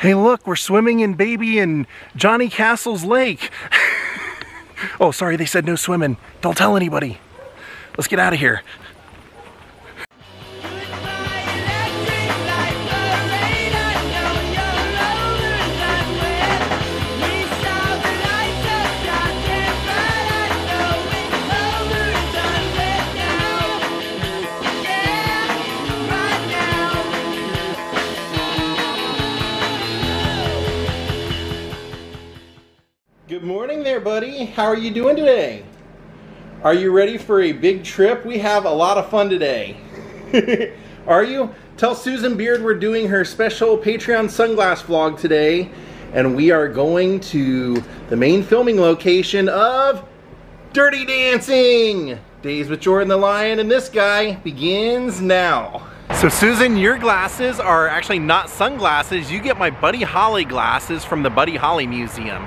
Hey look, we're swimming in Baby and Johnny Castle's lake. Oh, sorry, they said no swimming. Don't tell anybody. Let's get out of here. Good morning there, buddy. How are you doing today? Are you ready for a big trip? We have a lot of fun today. Are you? Tell Susan Beard we're doing her special Patreon sunglass vlog today, and we are going to the main filming location of Dirty Dancing! Daze with Jordan the Lion, and this guy begins now. So Susan, your glasses are actually not sunglasses. You get my Buddy Holly glasses from the Buddy Holly Museum.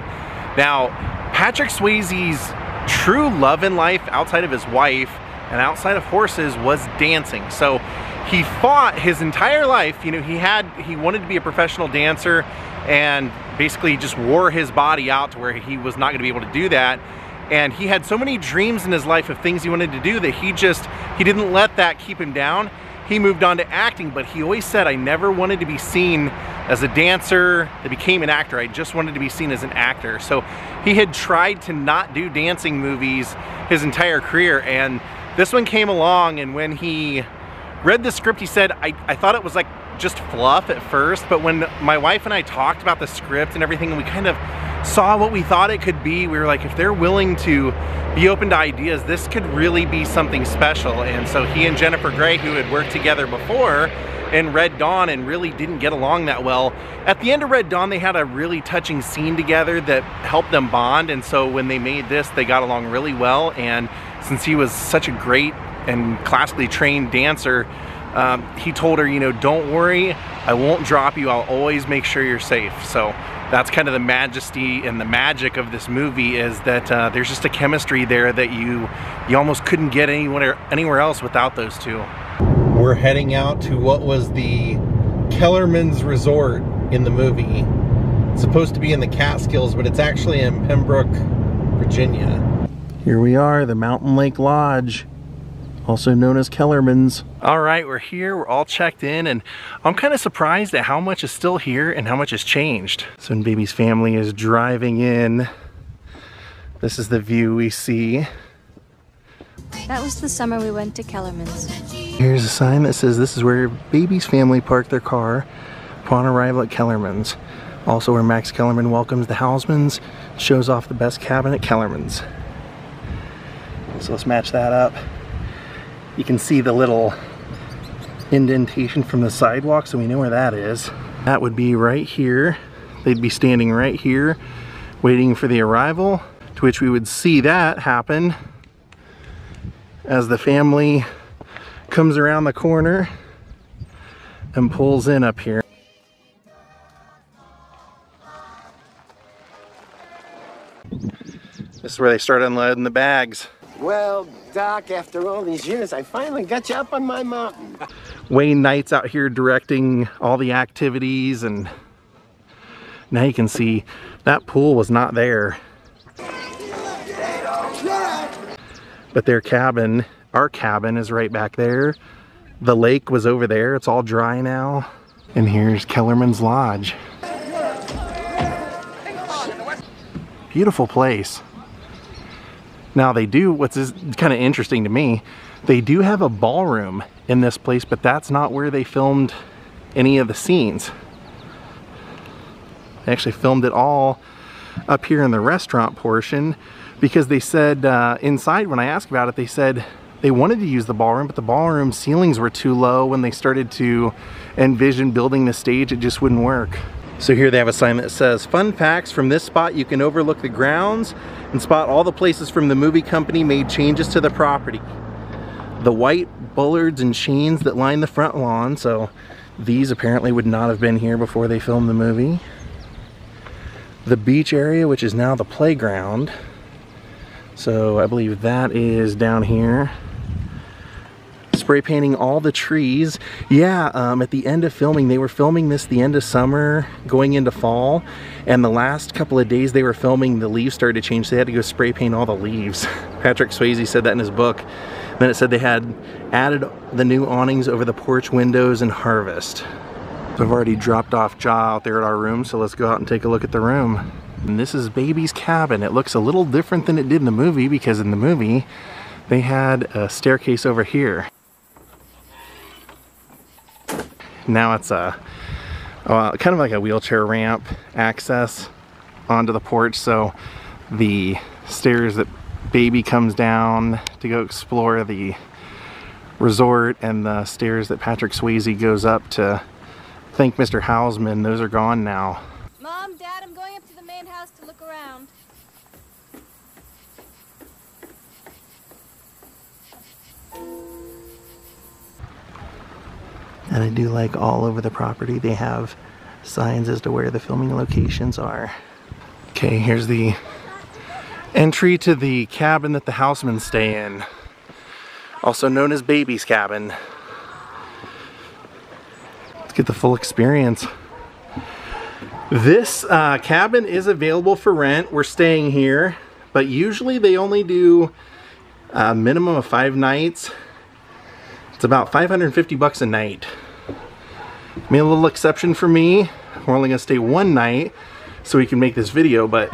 Now, Patrick Swayze's true love in life outside of his wife and outside of horses was dancing. So he fought his entire life. You know, he wanted to be a professional dancer and basically just wore his body out to where he was not going to be able to do that. And he had so many dreams in his life of things he wanted to do that he didn't let that keep him down. He moved on to acting, but he always said, I never wanted to be seen as a dancer that became an actor. I just wanted to be seen as an actor. So he had tried to not do dancing movies his entire career, and this one came along, and when he read the script, he said, I thought it was like just fluff at first, but when my wife and I talked about the script and everything, and we kind of saw what we thought it could be, we were like, if they're willing to be open to ideas, this could really be something special. And so he and Jennifer Grey, who had worked together before in Red Dawn and really didn't get along that well, at the end of Red Dawn they had a really touching scene together that helped them bond, and so when they made this, they got along really well. And since he was such a great and classically trained dancer, he told her, you know, don't worry, I won't drop you, I'll always make sure you're safe. So that's kind of the majesty and the magic of this movie, is that there's just a chemistry there that you almost couldn't get anywhere else without those two. We're heading out to what was the Kellerman's Resort in the movie. It's supposed to be in the Catskills, but it's actually in Pembroke, Virginia. Here we are, the Mountain Lake Lodge, also known as Kellerman's. All right, we're here, we're all checked in, and I'm kind of surprised at how much is still here and how much has changed. So when Baby's family is driving in, this is the view we see. That was the summer we went to Kellerman's. Here's a sign that says this is where Baby's family parked their car upon arrival at Kellerman's. Also where Max Kellerman welcomes the Hausmans, shows off the best cabin at Kellerman's. So let's match that up. You can see the little indentation from the sidewalk, so we know where that is. That would be right here. They'd be standing right here waiting for the arrival, to which we would see that happen as the family comes around the corner and pulls in up here. This is where they start unloading the bags. Well, Doc, after all these years, I finally got you up on my mountain. Wayne Knight's out here directing all the activities, and now you can see that pool was not there. But their cabin, our cabin, is right back there. The lake was over there, it's all dry now. And here's Kellerman's Lodge. Beautiful place. Now they do, what's kind of interesting to me, they do have a ballroom in this place, but that's not where they filmed any of the scenes. They actually filmed it all up here in the restaurant portion, because they said inside, when I asked about it, they said they wanted to use the ballroom, but the ballroom ceilings were too low. When they started to envision building the stage, it just wouldn't work. So here they have a sign that says, fun facts, from this spot you can overlook the grounds and spot all the places from the movie company made changes to the property. The white bollards and chains that line the front lawn, so these apparently would not have been here before they filmed the movie. The beach area, which is now the playground. So I believe that is down here. spray painting all the trees. Yeah, at the end of filming, they were filming this the end of summer, going into fall, and the last couple of days they were filming, the leaves started to change, so they had to go spray paint all the leaves. Patrick Swayze said that in his book. Then it said they had added the new awnings over the porch windows and harvest. So I've already dropped off Ja out there at our room, so let's go out and take a look at the room. And this is Baby's cabin. It looks a little different than it did in the movie, because in the movie they had a staircase over here. Now it's a kind of like a wheelchair ramp access onto the porch, so the stairs that Baby comes down to go explore the resort and the stairs that Patrick Swayze goes up to thank Mr. Hausman, those are gone now. Mom, Dad, I'm going up to the main house to look around. And I do like all over the property they have signs as to where the filming locations are. Okay, here's the entry to the cabin that the Hausmans stay in, also known as Baby's cabin. Let's get the full experience. This cabin is available for rent. We're staying here, but usually they only do a minimum of 5 nights. It's about 550 bucks a night. Made a little exception for me. We're only gonna stay 1 night so we can make this video, but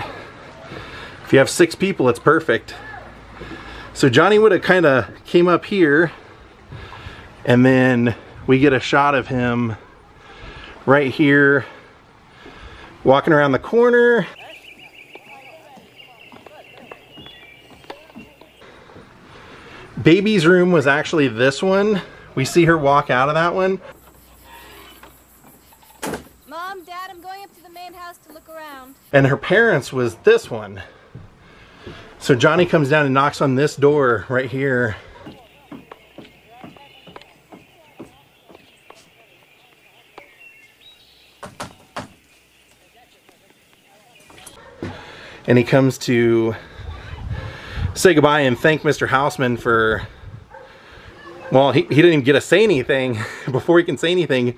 if you have 6 people, it's perfect. So Johnny would have kind of came up here, and then we get a shot of him right here walking around the corner. Baby's room was actually this one. We see her walk out of that one. Mom, Dad, I'm going up to the main house to look around. And her parents was this one. So Johnny comes down and knocks on this door right here. And he comes to say goodbye and thank Mr. Hausman for, well, he didn't even get to say anything. Before he can say anything,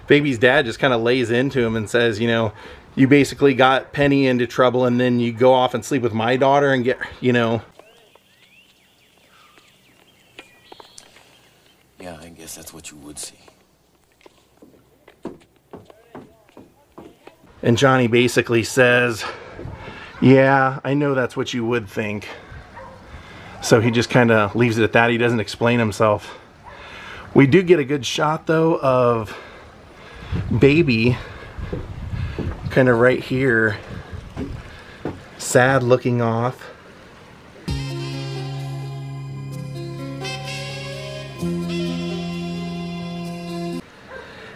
Baby's dad just kind of lays into him and says, you know, you basically got Penny into trouble, and then you go off and sleep with my daughter and get, you know. Yeah, I guess that's what you would see. And Johnny basically says, yeah, I know that's what you would think. So he just kind of leaves it at that. He doesn't explain himself. We do get a good shot though of Baby kind of right here, sad looking off.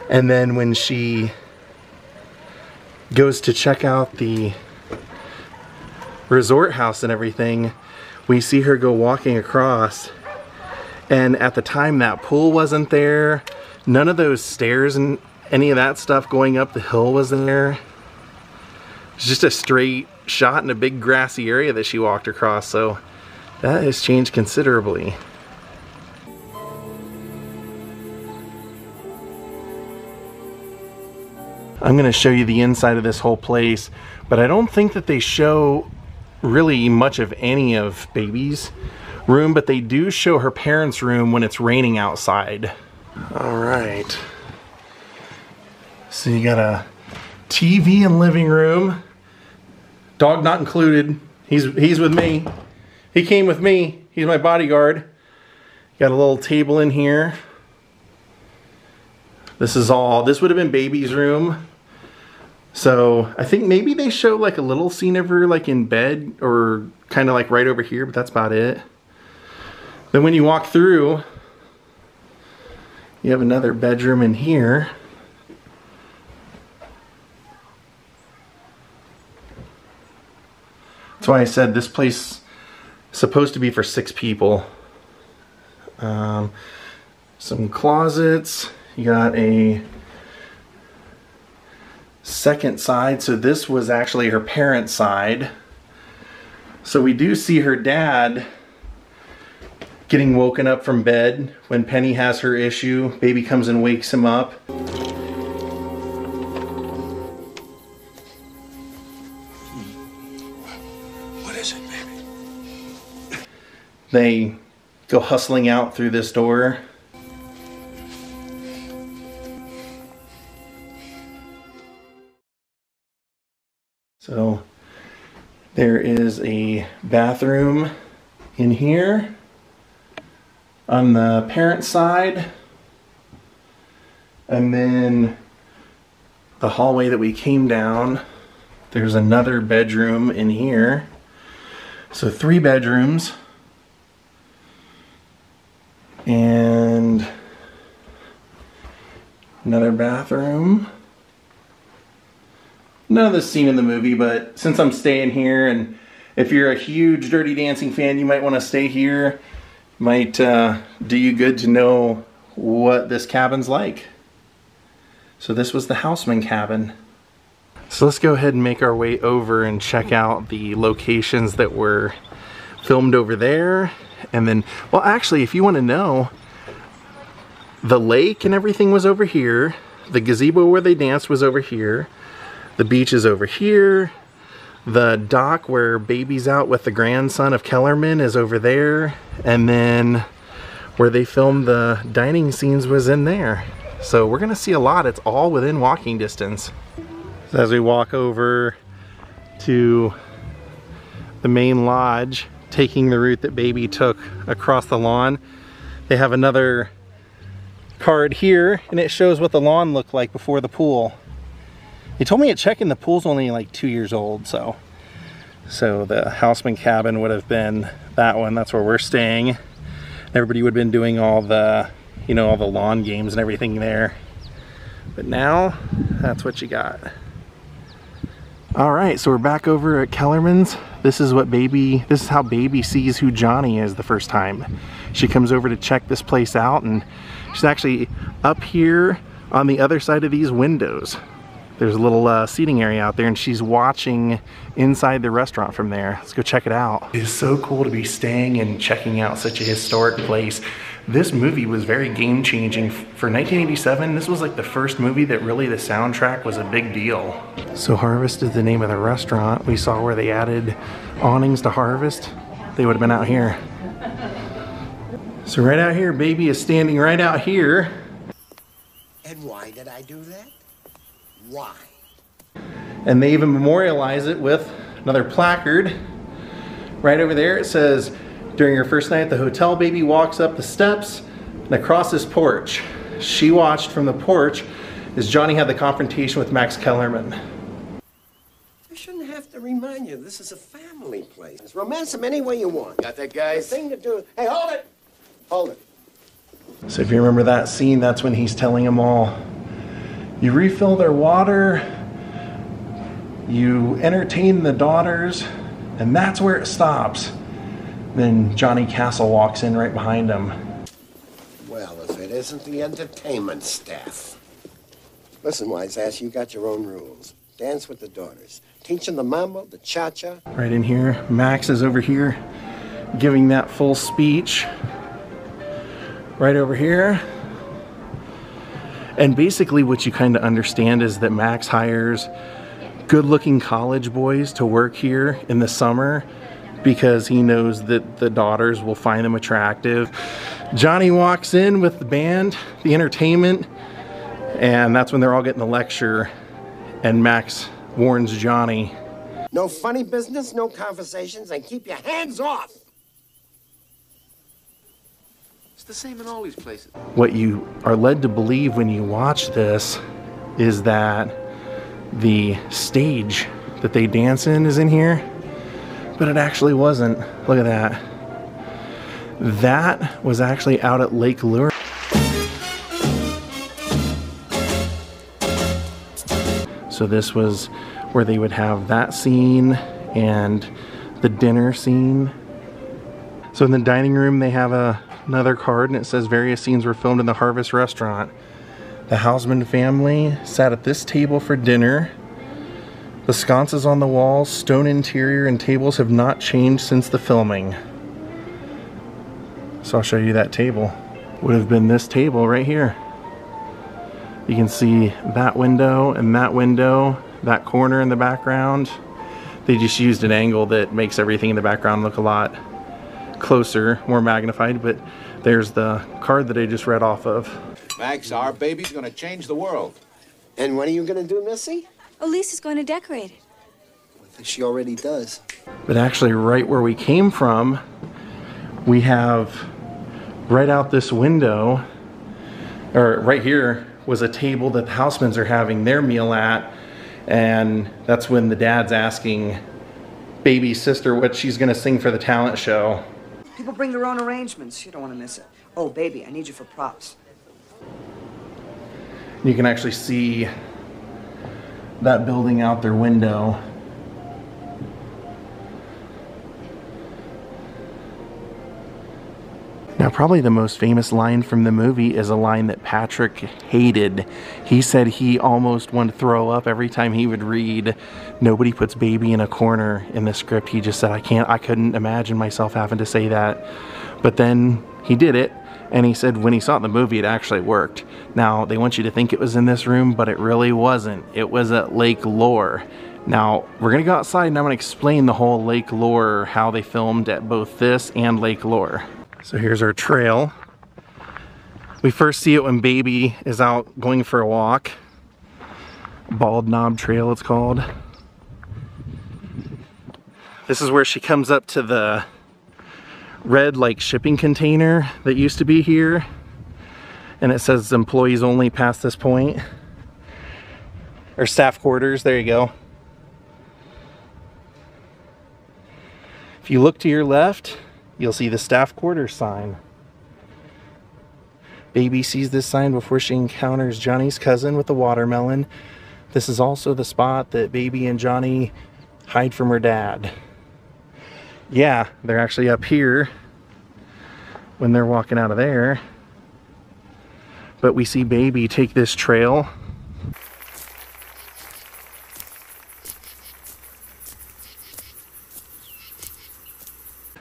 And then when she goes to check out the resort house and everything, we see her go walking across, and at the time that pool wasn't there, none of those stairs and any of that stuff going up the hill was there. It's just a straight shot in a big grassy area that she walked across, so that has changed considerably. I'm going to show you the inside of this whole place, but I don't think that they show really much of any of Baby's room, but they do show her parents' room when it's raining outside. All right. So you got a TV and living room. Dog not included. He's with me. He came with me. He's my bodyguard. Got a little table in here. This would have been Baby's room. So I think maybe they show like a little scene of her like in bed or kind of like right over here, but that's about it. Then when you walk through, you have another bedroom in here. That's why I said this place is supposed to be for 6 people. Some closets. You got a second side, so this was actually her parents' side. So we do see her dad getting woken up from bed when Penny has her issue. Baby comes and wakes him up. What is it, baby? They go hustling out through this door. So there is a bathroom in here on the parent side, and then the hallway that we came down, there's another bedroom in here. So 3 bedrooms and another bathroom. None of this scene in the movie, but since I'm staying here, and if you're a huge Dirty Dancing fan, you might want to stay here. Might do you good to know what this cabin's like. So this was the Houseman cabin. So let's go ahead and make our way over and check out the locations that were filmed over there. And then, well, actually, if you want to know, the lake and everything was over here. The gazebo where they danced was over here. The beach is over here. The dock where Baby's out with the grandson of Kellerman is over there. And then where they filmed the dining scenes was in there. So we're gonna see a lot. It's all within walking distance. So as we walk over to the main lodge, taking the route that Baby took across the lawn, they have another card here, and it shows what the lawn looked like before the pool. They told me at check-in the pool's only like 2 years old, so the Houseman cabin would have been that one. That's where we're staying. Everybody would have been doing all the, you know, all the lawn games and everything there. But now, that's what you got. All right, so we're back over at Kellerman's. This is how Baby sees who Johnny is the first time. She comes over to check this place out, and she's actually up here on the other side of these windows. There's a little seating area out there, and she's watching inside the restaurant from there. Let's go check it out. It is so cool to be staying and checking out such a historic place. This movie was very game-changing. For 1987, this was like the first movie that really the soundtrack was a big deal. So Harvest is the name of the restaurant. We saw where they added awnings to Harvest. They would have been out here. So right out here, Baby is standing right out here. And why did I do that? Why? And they even memorialize it with another placard. Right over there it says, during her first night at the hotel, Baby walks up the steps and across this porch. She watched from the porch as Johnny had the confrontation with Max Kellerman. I shouldn't have to remind you, this is a family place. Romance them any way you want. Got that, guys? The thing to do. Hey, hold it! Hold it. So if you remember that scene, that's when he's telling them all, you refill their water, you entertain the daughters, and that's where it stops. Then Johnny Castle walks in right behind him. Well, if it isn't the entertainment staff. Listen, Wise Ass, you got your own rules. Dance with the daughters. Teach them the mambo, the cha-cha. Right in here, Max is over here giving that full speech. Right over here. And basically what you kind of understand is that Max hires good-looking college boys to work here in the summer because he knows that the daughters will find them attractive. Johnny walks in with the band, the entertainment, and that's when they're all getting the lecture, and Max warns Johnny. No funny business, no conversations, and keep your hands off! It's the same in all these places. What you are led to believe when you watch this is that the stage that they dance in is in here, but it actually wasn't. Look at that. That was actually out at Lake Lure. So this was where they would have that scene and the dinner scene. So in the dining room they have another card, and it says various scenes were filmed in the Harvest restaurant. The Houseman family sat at this table for dinner. The sconces on the walls, stone interior, and tables have not changed since the filming. So I'll show you that table. Would have been this table right here. You can see that window and that corner in the background. They just used an angle that makes everything in the background look a lot closer, more magnified, but there's the card that I just read off of. Max, our baby's gonna change the world. And what are you gonna do, Missy? Oh, Lisa's going to decorate it. I think she already does. But actually right where we came from, we have right out this window, or right here, was a table that the Housemans are having their meal at, and that's when the dad's asking baby's sister what she's gonna sing for the talent show. People bring their own arrangements. You don't want to miss it. Oh, baby, I need you for props. You can actually see that building out their window. Now, probably the most famous line from the movie is a line that Patrick hated. He said he almost wanted to throw up every time he would read "Nobody puts baby in a corner" in the script. He just said, I couldn't imagine myself having to say that. But then he did it, and he said when he saw it in the movie, it actually worked. Now, they want you to think it was in this room, but it really wasn't. It was at Lake Lure. Now, we're gonna go outside and I'm gonna explain the whole Lake Lure, how they filmed at both this and Lake Lure. So here's our trail. We first see it when baby is out going for a walk. Bald Knob Trail it's called. This is where she comes up to the red like shipping container that used to be here. And it says employees only past this point. Or staff quarters, there you go. If you look to your left, you'll see the staff quarters sign. Baby sees this sign before she encounters Johnny's cousin with the watermelon. This is also the spot that baby and Johnny hide from her dad. Yeah, they're actually up here when they're walking out of there. But we see baby take this trail.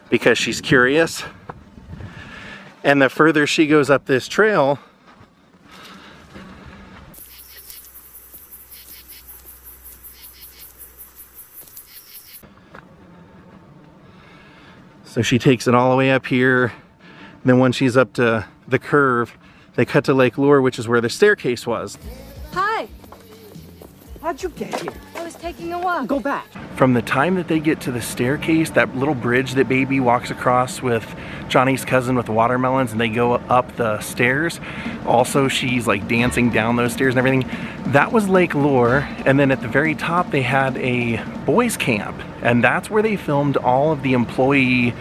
Because she's curious. And the further she goes up this trail, so she takes it all the way up here. And then when she's up to the curve, they cut to Lake Lure, which is where the staircase was. Hi. How'd you get here? I was taking a walk. Go back. From the time that they get to the staircase, that little bridge that baby walks across with Johnny's cousin with the watermelons, and they go up the stairs, also she's like dancing down those stairs and everything, that was Lake Lure. And then at the very top they had a boys camp, and that's where they filmed all of the employee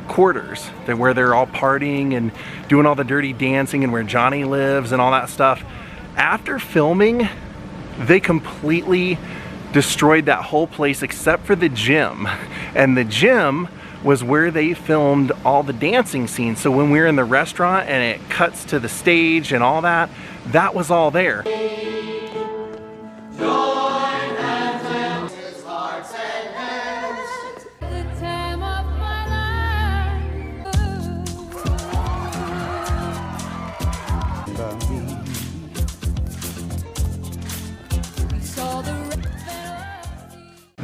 quarters, where they're all partying and doing all the dirty dancing, and where Johnny lives and all that stuff. After filming, they completely destroyed that whole place except for the gym. And the gym was where they filmed all the dancing scenes. So when we were in the restaurant and it cuts to the stage and all that, that was all there.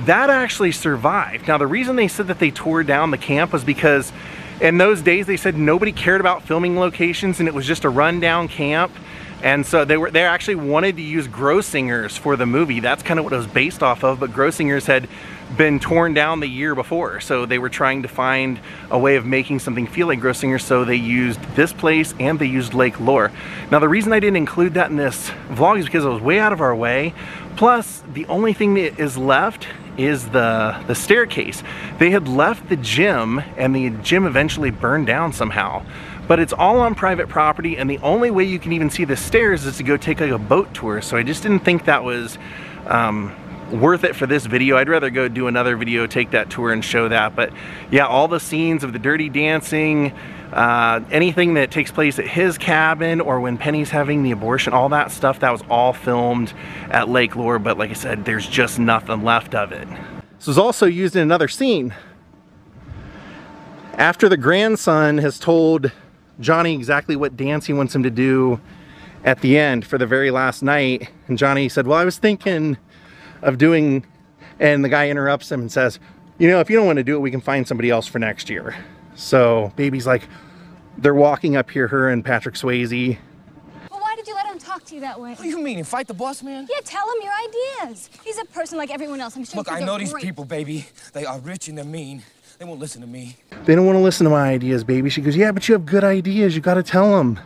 That actually survived. Now, the reason they said that they tore down the camp was because in those days they said nobody cared about filming locations and it was just a rundown camp. And so they actually wanted to use Grossingers for the movie. That's kind of what it was based off of, but Grossingers had been torn down the year before. So they were trying to find a way of making something feel like Grossingers, so they used this place and they used Lake Lure. Now, the reason I didn't include that in this vlog is because it was way out of our way. Plus, the only thing that is left is the staircase. They had left the gym and the gym eventually burned down somehow. But it's all on private property, and the only way you can even see the stairs is to go take like a boat tour. So I just didn't think that was worth it for this video. I'd rather go do another video, take that tour and show that. But yeah, all the scenes of the dirty dancing, anything that takes place at his cabin or when Penny's having the abortion, all that stuff, that was all filmed at Lake Lure. But like I said, there's just nothing left of it. This was also used in another scene. After the grandson has told Johnny exactly what dance he wants him to do at the end for the very last night, and Johnny said, well, I was thinking of doing, and the guy interrupts him and says, you know, if you don't want to do it, we can find somebody else for next year. So Baby's like, they're walking up here, her and Patrick Swayze. Well, why did you let him talk to you that way? What do you mean, fight the boss man? Yeah, tell him your ideas. He's a person like everyone else. I'm sure. Look, I know these people, baby. They are rich and they're mean. They won't listen to me. They don't want to listen to my ideas, Baby. She goes, yeah, but you have good ideas. You got to tell them.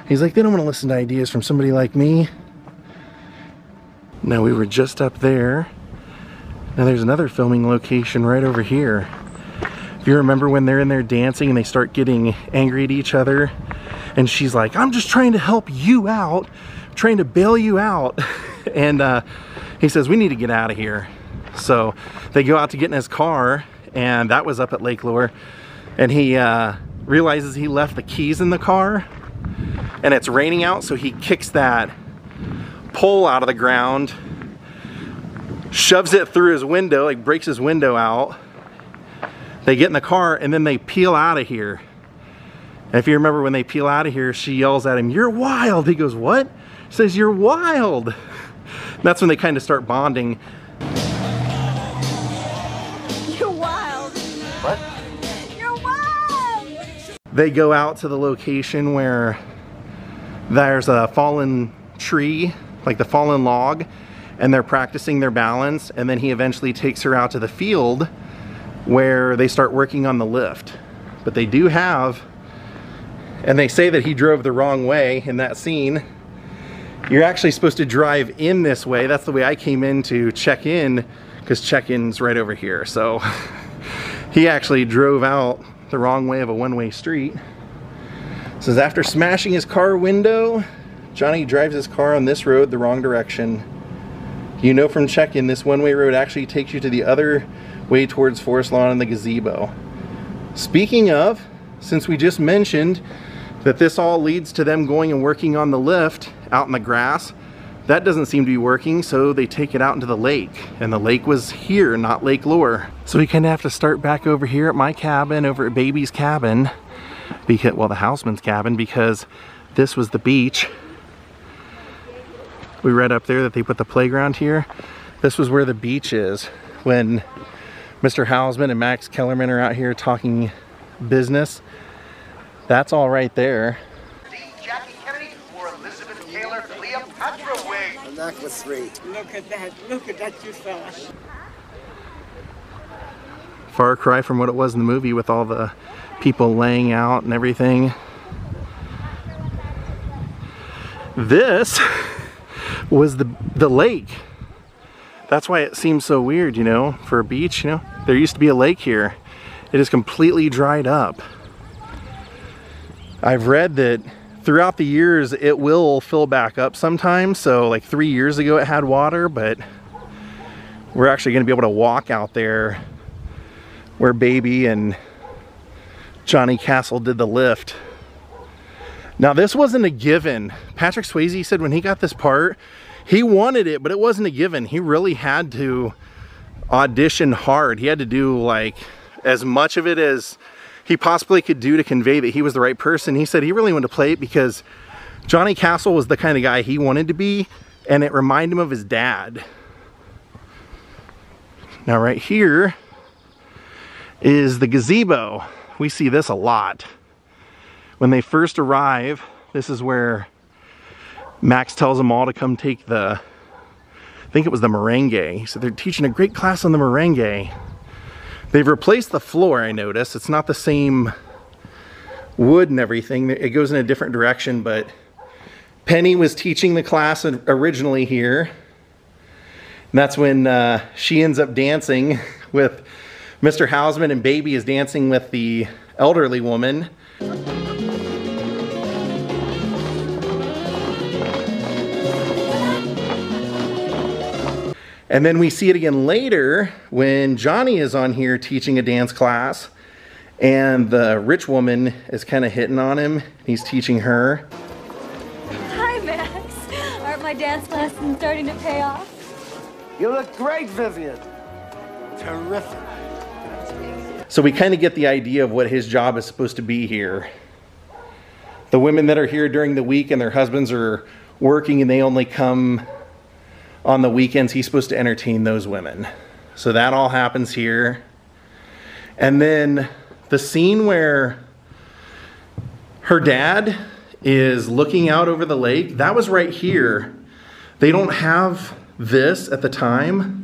He's like, they don't want to listen to ideas from somebody like me. Now we were just up there. Now there's another filming location right over here. If you remember when they're in there dancing and they start getting angry at each other, and she's like, I'm just trying to help you out, trying to bail you out. And he says, we need to get out of here. So they go out to get in his car, and that was up at Lake Lure, and he realizes he left the keys in the car, and it's raining out, so he kicks that pole out of the ground, shoves it through his window, like breaks his window out. They get in the car and then they peel out of here. And if you remember when they peel out of here, she yells at him, you're wild. He goes, what? She says, you're wild. And that's when they kind of start bonding. You're wild. What? You're wild. They go out to the location where there's a fallen tree, like the fallen log, and they're practicing their balance, and then he eventually takes her out to the field where they start working on the lift. But they do have, and they say that he drove the wrong way in that scene. You're actually supposed to drive in this way. That's the way I came in to check in, because check-in's right over here. So he actually drove out the wrong way of a one-way street. It says after smashing his car window, Johnny drives his car on this road the wrong direction. You know from check-in, this one-way road actually takes you to the other way towards Forest Lawn and the gazebo. Speaking of, since we just mentioned that this all leads to them going and working on the lift out in the grass, that doesn't seem to be working, so they take it out into the lake. And the lake was here, not Lake Lure. So we kind of have to start back over here at my cabin, over at Baby's cabin, because, well, the houseman's cabin, because this was the beach. We read up there that they put the playground here. This was where the beach is when Mr. Hausman and Max Kellerman are out here talking business. That's all right there. Jackie Kennedy or Elizabeth Taylor Cleopatra wig. I'm not with three. Look at that, you fella. Far cry from what it was in the movie with all the people laying out and everything. This was the lake. That's why it seems so weird, you know, for a beach, you know. There used to be a lake here. It is completely dried up. I've read that throughout the years it will fill back up sometimes. So like 3 years ago it had water, but we're actually going to be able to walk out there where Baby and Johnny Castle did the lift. Now this wasn't a given. Patrick Swayze said when he got this part, he wanted it, but it wasn't a given. He really had to audition hard. He had to do like as much of it as he possibly could do to convey that he was the right person. He said he really wanted to play it because Johnny Castle was the kind of guy he wanted to be, and it reminded him of his dad. Now right here is the gazebo. We see this a lot. When they first arrive, this is where Max tells them all to come take the, I think it was the merengue. He said they're teaching a great class on the merengue. They've replaced the floor, I noticed. It's not the same wood and everything. It goes in a different direction, but Penny was teaching the class originally here. And that's when she ends up dancing with Mr. Hausman, and Baby is dancing with the elderly woman. And then we see it again later when Johnny is on here teaching a dance class, and the rich woman is kind of hitting on him. He's teaching her. Hi, Max. Aren't my dance lessons starting to pay off? You look great, Vivian. Terrific. So we kind of get the idea of what his job is supposed to be here. The women that are here during the week and their husbands are working and they only come on the weekends, he's supposed to entertain those women. So that all happens here. And then the scene where her dad is looking out over the lake, that was right here. They don't have this at the time.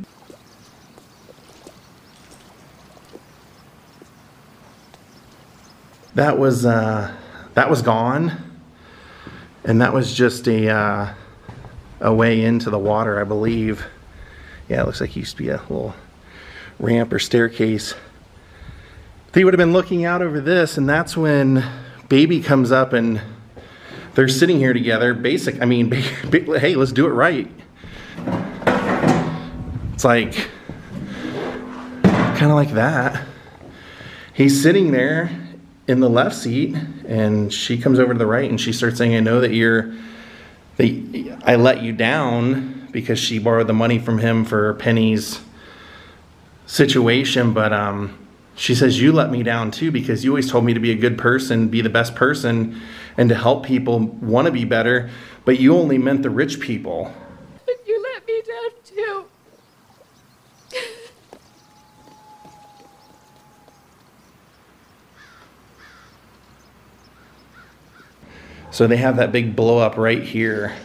That was gone, and that was just a way into the water, I believe. Yeah, it looks like it used to be a little ramp or staircase. They would have been looking out over this, and that's when Baby comes up and they're sitting here together. Hey, let's do it right. It's like, kind of like that. He's sitting there in the left seat, and she comes over to the right, and she starts saying, I know that I let you down, because she borrowed the money from him for Penny's situation, but she says, you let me down too, because you always told me to be a good person, be the best person, and to help people want to be better, but you only meant the rich people. But you let me down too. So they have that big blow up right here.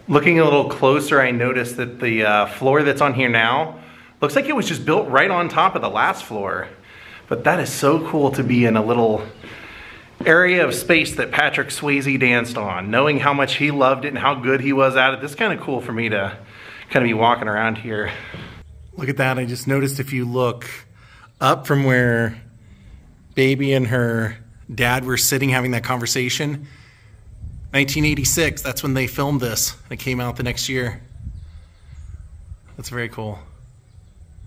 Looking a little closer, I noticed that the floor that's on here now looks like it was just built right on top of the last floor. But that is so cool to be in a little area of space that Patrick Swayze danced on, knowing how much he loved it and how good he was at it. This is kind of cool for me to kind of be walking around here. Look at that. I just noticed if you look up from where Baby and her dad were sitting having that conversation, 1986, that's when they filmed this. It came out the next year. That's very cool.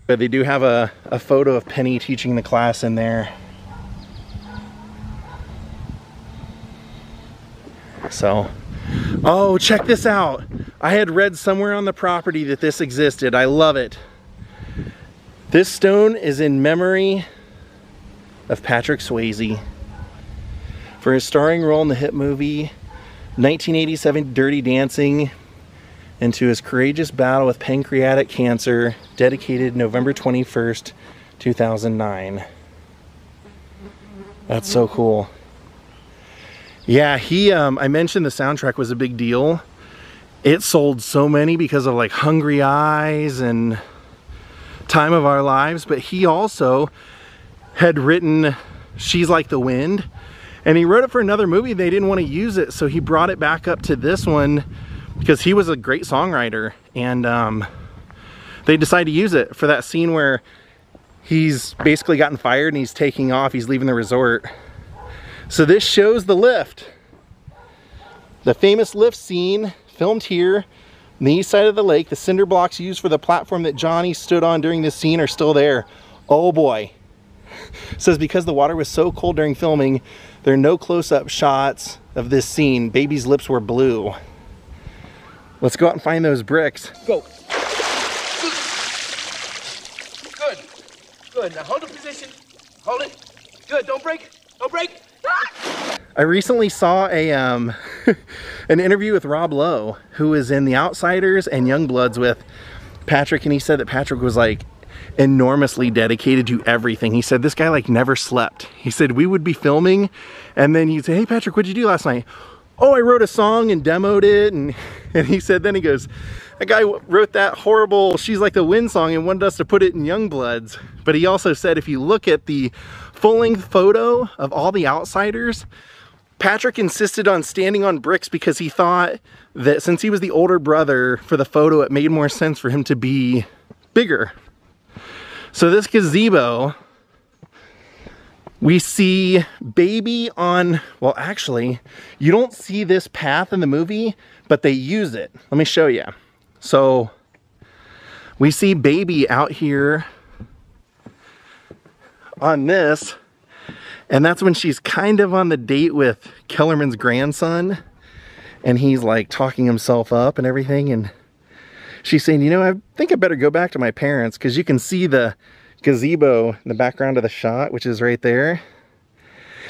But they do have a photo of Penny teaching the class in there. So, oh, check this out. I had read somewhere on the property that this existed. I love it. This stone is in memory of Patrick Swayze for his starring role in the hit movie 1987 Dirty Dancing, and to his courageous battle with pancreatic cancer, dedicated November 21st, 2009. That's so cool. Yeah, I mentioned the soundtrack was a big deal. It sold so many because of like Hungry Eyes and Time of Our Lives, but he also had written She's Like the Wind, and he wrote it for another movie. They didn't want to use it, so he brought it back up to this one because he was a great songwriter, and they decided to use it for that scene where he's basically gotten fired and he's taking off, he's leaving the resort. So this shows the lift. The famous lift scene filmed here on the east side of the lake. The cinder blocks used for the platform that Johnny stood on during this scene are still there. Oh boy. It says because the water was so cold during filming, there are no close-up shots of this scene. Baby's lips were blue. Let's go out and find those bricks. Go. Good. Good. Now hold the position. Hold it. Good. Don't break. Don't break. I recently saw a an interview with Rob Lowe, who was in The Outsiders and Youngbloods with Patrick, and he said that Patrick was like enormously dedicated to everything. He said this guy like never slept. He said we would be filming and then he'd say, hey Patrick, what'd you do last night? Oh, I wrote a song and demoed it, and he said, then he goes, a guy wrote that horrible She's Like the Wind song and wanted us to put it in Youngbloods. But he also said if you look at the full-length photo of all the Outsiders, Patrick insisted on standing on bricks because he thought that since he was the older brother for the photo, it made more sense for him to be bigger. So this gazebo, we see Baby on, well actually, you don't see this path in the movie, but they use it. Let me show you. So we see Baby out here on this, and that's when she's kind of on the date with Kellerman's grandson, and he's like talking himself up and everything, and she's saying, you know, I think I better go back to my parents, because you can see gazebo in the background of the shot, which is right there.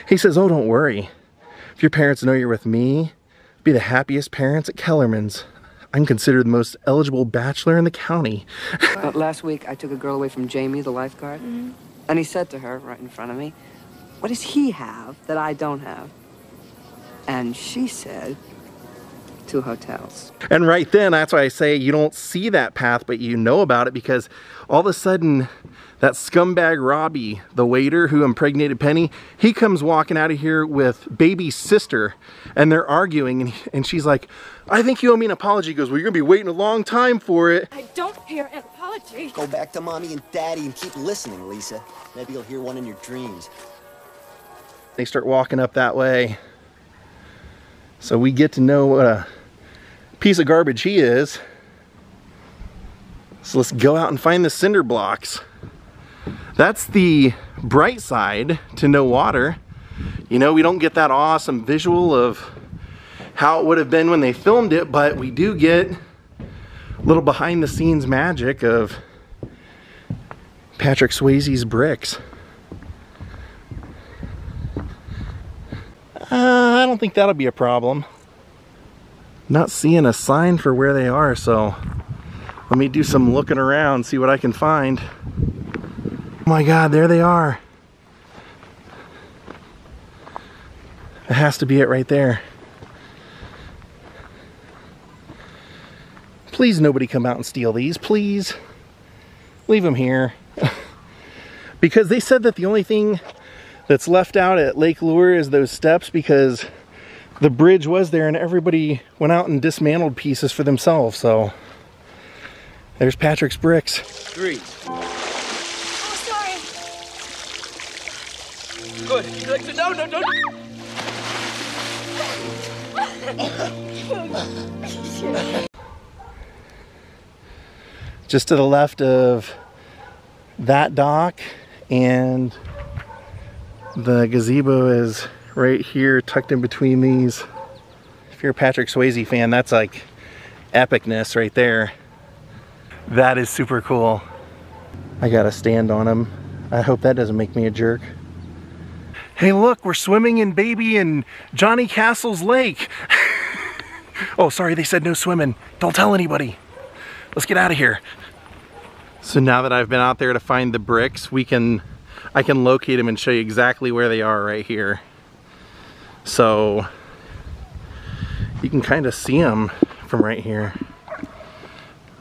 He says, oh, don't worry. If your parents know you're with me, be the happiest parents at Kellerman's. I'm considered the most eligible bachelor in the county. Last week, I took a girl away from Jamie, the lifeguard, and he said to her right in front of me, what does he have that I don't have? And she said, 2 hotels. And right then, that's why I say you don't see that path, but you know about it, because all of a sudden, that scumbag Robbie, the waiter who impregnated Penny, he comes walking out of here with baby's sister, and they're arguing, and she's like, I think you owe me an apology. He goes, well, you're gonna be waiting a long time for it. I don't hear an apology. Go back to mommy and daddy and keep listening, Lisa. Maybe you'll hear one in your dreams. They start walking up that way. So we get to know what a piece of garbage he is. So let's go out and find the cinder blocks. That's the bright side to no water. You know, we don't get that awesome visual of how it would have been when they filmed it, but we do get a little behind the scenes magic of Patrick Swayze's bricks. I don't think that'll be a problem. Not seeing a sign for where they are, so let me do some looking around, see what I can find. Oh my God, there they are. It has to be it right there. Please nobody come out and steal these, please. Leave them here. Because they said that the only thing that's left out at Lake Lure is those steps, because the bridge was there and everybody went out and dismantled pieces for themselves. So there's Patrick's bricks. 3. Oh, sorry. Good. No, don't. Just to the left of that dock, and the gazebo is right here tucked in between these. If you're a Patrick Swayze fan, that's like epicness right there. That is super cool. I gotta stand on him. I hope that doesn't make me a jerk. Hey look, we're swimming in Baby and Johnny Castle's lake. Oh, sorry, they said no swimming. Don't tell anybody. Let's get out of here. So now that I've been out there to find the bricks, I can locate them and show you exactly where they are right here. So you can kind of see them from right here.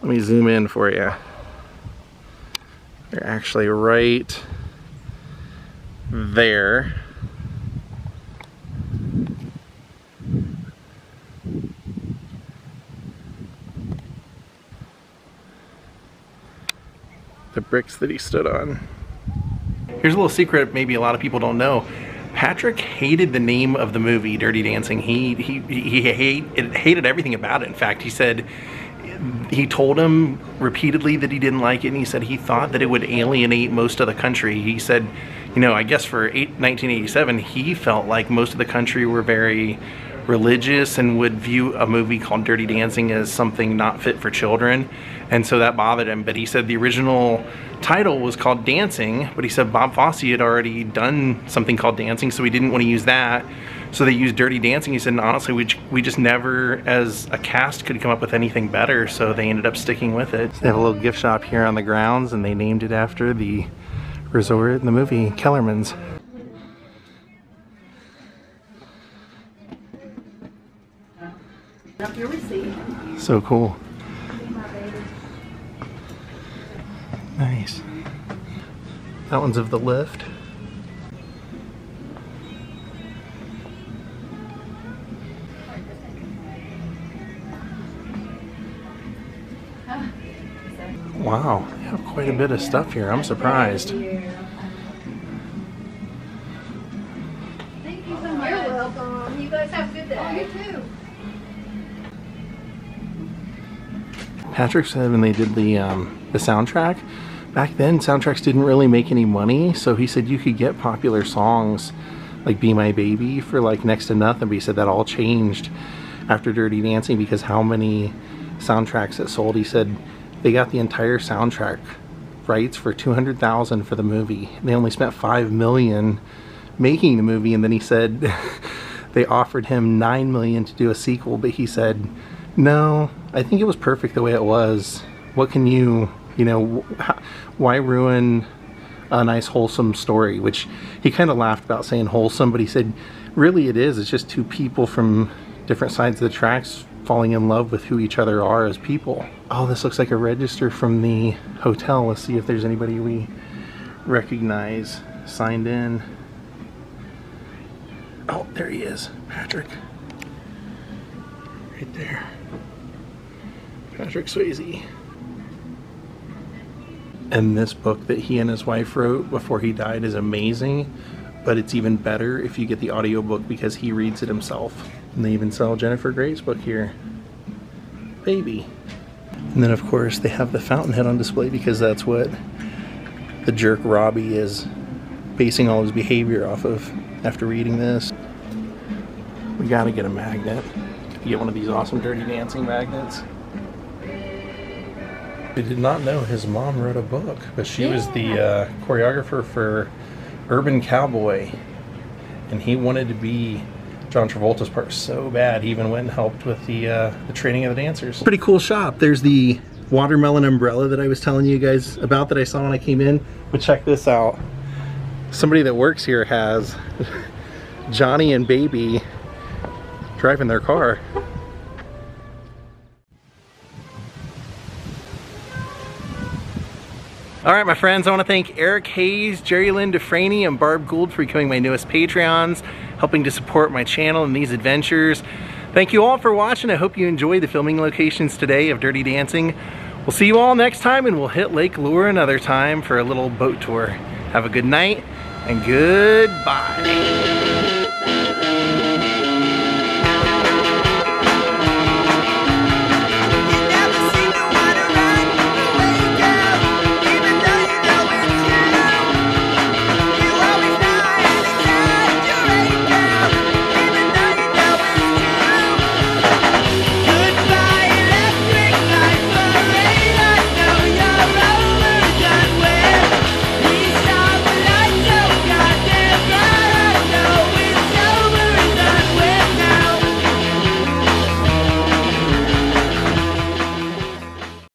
Let me zoom in for you. They're actually right there. The bricks that he stood on. Here's a little secret maybe a lot of people don't know. Patrick hated the name of the movie, Dirty Dancing. He hated everything about it. In fact, he said, he told him repeatedly that he didn't like it, and he said he thought that it would alienate most of the country. He said, you know, I guess for 1987, he felt like most of the country were very religious and would view a movie called Dirty Dancing as something not fit for children, and so that bothered him. But he said the original title was called Dancing, but he said Bob Fosse had already done something called Dancing, so he didn't want to use that, so they used Dirty Dancing. He said, and honestly, we just never as a cast could come up with anything better, so they ended up sticking with it. They have a little gift shop here on the grounds, and they named it after the resort in the movie, Kellerman's. So cool. Nice. That one's of the lift. Wow, they have quite a bit of stuff here. I'm surprised. Thank you so much. You're welcome. You guys have a good day. Oh, you too. Patrick said when they did the soundtrack, back then soundtracks didn't really make any money, so he said you could get popular songs like Be My Baby for like next to nothing, but he said that all changed after Dirty Dancing because how many soundtracks it sold. He said they got the entire soundtrack rights for $200,000 for the movie. They only spent $5 million making the movie, and then he said they offered him $9 million to do a sequel, but he said, no, I think it was perfect the way it was. What can you know, why ruin a nice wholesome story? Which he kind of laughed about saying wholesome, but he said really it is. It's just two people from different sides of the tracks falling in love with who each other are as people. Oh, this looks like a register from the hotel. Let's see if there's anybody we recognize signed in. Oh, there he is, Patrick. Right there. Patrick Swayze. And this book that he and his wife wrote before he died is amazing, but it's even better if you get the audiobook because he reads it himself. And they even sell Jennifer Grey's book here. Baby. And then of course they have the fountainhead on display because that's what the jerk Robbie is basing all his behavior off of after reading this. We gotta get a magnet. Get one of these awesome Dirty Dancing magnets. I did not know his mom wrote a book, but she was the choreographer for Urban Cowboy, and he wanted to be John Travolta's part so bad he even went and helped with the training of the dancers. Pretty cool shop. There's the watermelon umbrella that I was telling you guys about that I saw when I came in, but check this out. Somebody that works here has Johnny and Baby driving their car. Alright my friends, I want to thank Eric Hayes, Jerry Lynn Dufresne, and Barb Gould for becoming my newest Patreons, helping to support my channel and these adventures. Thank you all for watching. I hope you enjoyed the filming locations today of Dirty Dancing. We'll see you all next time, and we'll hit Lake Lure another time for a little boat tour. Have a good night, and goodbye.